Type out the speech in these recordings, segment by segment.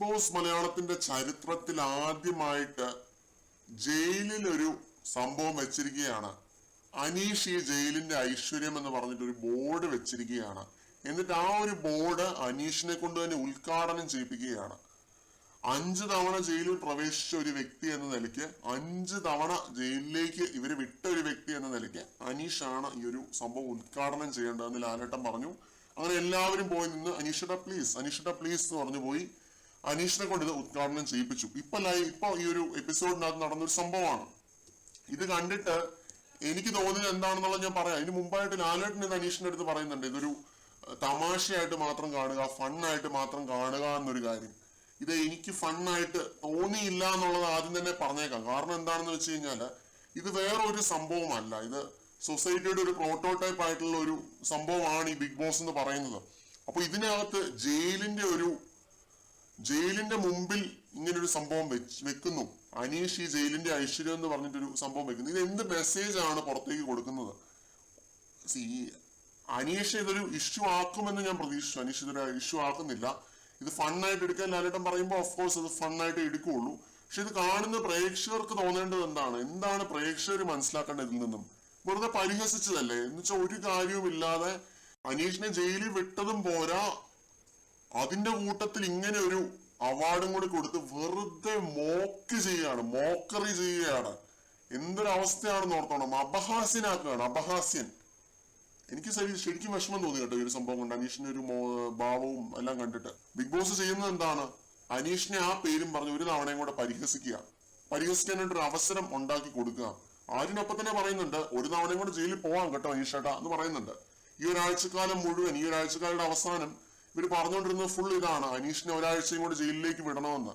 Boss മലയാളത്തിന്റെ ചരിത്രത്തിൽ ആദ്യമായിട്ട് ജയിലിൽ ഒരു സംഭവം വെച്ചിരിക്കുകയാണ്. അനീഷ് ഈ ജയിലിന്റെ ഐശ്വര്യം എന്ന് പറഞ്ഞിട്ട് ഒരു ബോർഡ് വെച്ചിരിക്കുകയാണ്. എന്നിട്ട് ആ ഒരു ബോർഡ് അനീഷിനെ കൊണ്ട് തന്നെ ഉദ്ഘാടനം ചെയ്യിപ്പിക്കുകയാണ്. 5 തവണ ജയിലിൽ പ്രവേശിച്ച ഒരു വ്യക്തി എന്ന നിലയ്ക്ക്, 5 തവണ ജയിലിലേക്ക് ഇവര് വിട്ട ഒരു വ്യക്തി എന്ന നിലയ്ക്ക് അനീഷാണ് ഈ ഒരു സംഭവം ഉദ്ഘാടനം ചെയ്യേണ്ടതെന്ന് ലാലേട്ടൻ പറഞ്ഞു. അങ്ങനെ എല്ലാവരും പോയി നിന്ന് അനീഷേട്ടാ പ്ലീസ് എന്ന് പറഞ്ഞു പോയി അനീഷിനെ കൊണ്ട് ഇത് ഉദ്ഘാടനം ചെയ്യിപ്പിച്ചു. ഇപ്പൊ ഈ ഒരു എപ്പിസോഡിനകത്ത് നടന്നൊരു സംഭവമാണ്. ഇത് കണ്ടിട്ട് എനിക്ക് തോന്നിയത് എന്താണെന്നുള്ളത് ഞാൻ പറയാം. ഇതിന് മുമ്പായിട്ട് ലാലേട്ടൻ ഇത് അനീഷിന്റെ അടുത്ത് പറയുന്നുണ്ട്, ഇതൊരു തമാശയായിട്ട് മാത്രം കാണുക, ഫണ്ണായിട്ട് മാത്രം കാണുക എന്നൊരു കാര്യം. ഇത് എനിക്ക് ഫണ്ണായിട്ട് തോന്നിയില്ല എന്നുള്ളത് ആദ്യം തന്നെ പറഞ്ഞേക്കാം. കാരണം എന്താണെന്ന് വെച്ച് കഴിഞ്ഞാല് ഇത് വേറൊരു സംഭവമല്ല. ഇത് സൊസൈറ്റിയുടെ ഒരു പ്രോട്ടോടൈപ്പ് ആയിട്ടുള്ള ഒരു സംഭവമാണ് ഈ ബിഗ് ബോസ് എന്ന് പറയുന്നത്. അപ്പൊ ഇതിനകത്ത് ജയിലിന്റെ മുമ്പിൽ ഇങ്ങനൊരു സംഭവം വെക്കുന്നു. അനീഷ് ഈ ജയിലിന്റെ ഐശ്വര്യം എന്ന് പറഞ്ഞിട്ടൊരു സംഭവം വെക്കുന്നു. ഇത് എന്ത് മെസ്സേജ് ആണ് പുറത്തേക്ക് കൊടുക്കുന്നത്? അനീഷ് ഇതൊരു ഇഷ്യൂ ആക്കുമെന്ന് ഞാൻ പ്രതീക്ഷിച്ചു. അനീഷ് ഇതൊരു ഇഷ്യൂ ആക്കുന്നില്ല. ഇത് ഫണ്ണായിട്ട് എടുക്കാൻ ലാലേട്ടൻ പറയുമ്പോൾ ഓഫ്കോഴ്സ് അത് ഫണ്ണായിട്ട് എടുക്കുകയുള്ളൂ. പക്ഷെ ഇത് കാണുന്ന പ്രേക്ഷകർക്ക് തോന്നേണ്ടത് എന്താണ് പ്രേക്ഷകർ മനസ്സിലാക്കേണ്ടത് ഇതിൽ നിന്നും? വെറുതെ പരിഹസിച്ചതല്ലേ എന്ന് വെച്ചാൽ ഒരു കാര്യവുമില്ലാതെ അനീഷിനെ ജയിലിൽ വിട്ടതും പോരാ, അതിന്റെ കൂട്ടത്തിൽ ഇങ്ങനെ ഒരു അവാർഡും കൂടി കൊടുത്ത് വെറുതെ മോക്കറി ചെയ്യുകയാണ്. എന്തൊരവസ്ഥയാണെന്ന് ഓർത്തോണം. അപഹാസ്യനാക്കുകയാണ്, അപഹാസ്യൻ. എനിക്ക് ശരിക്കും വിഷമം തോന്നി കേട്ടോ ഈ ഒരു സംഭവം കൊണ്ട്. അനീഷിന്റെ ഒരു ഭാവവും എല്ലാം കണ്ടിട്ട് ബിഗ് ബോസ് ചെയ്യുന്നത് എന്താണ്? അനീഷിനെ ആ പേരും പറഞ്ഞ് ഒരു തവണയും കൂടെ പരിഹസിക്കാനായിട്ട് ഒരു അവസരം ഉണ്ടാക്കി കൊടുക്കുക. ആരിനൊപ്പം തന്നെ പറയുന്നുണ്ട് ഒരു തവണയും കൂടെ ജയിലിൽ പോവാം കേട്ടോ അനീഷേട്ടാ എന്ന് പറയുന്നുണ്ട്. ഈ ഒരാഴ്ചക്കാലം മുഴുവൻ, ഈ ഒരാഴ്ചക്കാരുടെ അവസാനം ഇവർ പറഞ്ഞുകൊണ്ടിരുന്നത് ഫുൾ ഇതാണ്, അനീഷിനെ ഒരാഴ്ചയും കൂടെ ജയിലിലേക്ക് വിടണമെന്ന്.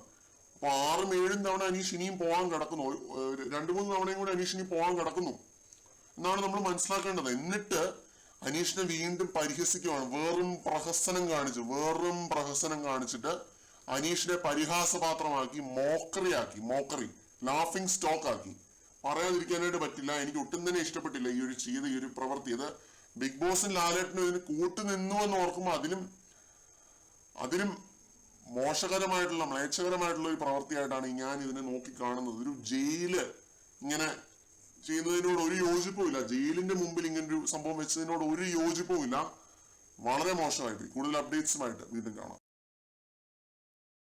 അപ്പൊ 6-7 തവണ അനീഷ് ഇനിയും പോകാൻ കിടക്കുന്നു. 2-3 തവണയും കൂടെ അനീഷ് ഇനി പോകാൻ കിടക്കുന്നു എന്നാണ് നമ്മൾ മനസ്സിലാക്കേണ്ടത്. എന്നിട്ട് അനീഷിനെ വീണ്ടും പരിഹസിക്കുവാണ്. വെറും പ്രഹസനം കാണിച്ചിട്ട് അനീഷിനെ പരിഹാസപാത്രമാക്കി, മോക്കറി ലാഫിംഗ് സ്റ്റോക്ക് ആക്കി. പറയാതിരിക്കാനായിട്ട് പറ്റില്ല. എനിക്ക് ഒട്ടും തന്നെ ഇഷ്ടപ്പെട്ടില്ല ഈ ഒരു പ്രവൃത്തി. അത് ബിഗ് ബോസും ലാലേട്ടനും ഇതിന് കൂട്ടുനിന്നു എന്ന് ഓർക്കുമ്പോൾ അതിലും മോശകരമായിട്ടുള്ള, മ്ലേച്ഛകരമായിട്ടുള്ള ഒരു പ്രവൃത്തിയായിട്ടാണ് ഞാൻ ഇതിനെ നോക്കി കാണുന്നത്. ഒരു ജയില് ഇങ്ങനെ ചെയ്യുന്നതിനോട് ഒരു യോജിപ്പുമില്ല. ജയിലിന്റെ മുമ്പിൽ ഇങ്ങനൊരു സംഭവം വെച്ചതിനോട് ഒരു യോജിപ്പുമില്ല. വളരെ മോശമായിട്ട്. കൂടുതൽ അപ്ഡേറ്റ്സുമായിട്ട് വീണ്ടും കാണാം.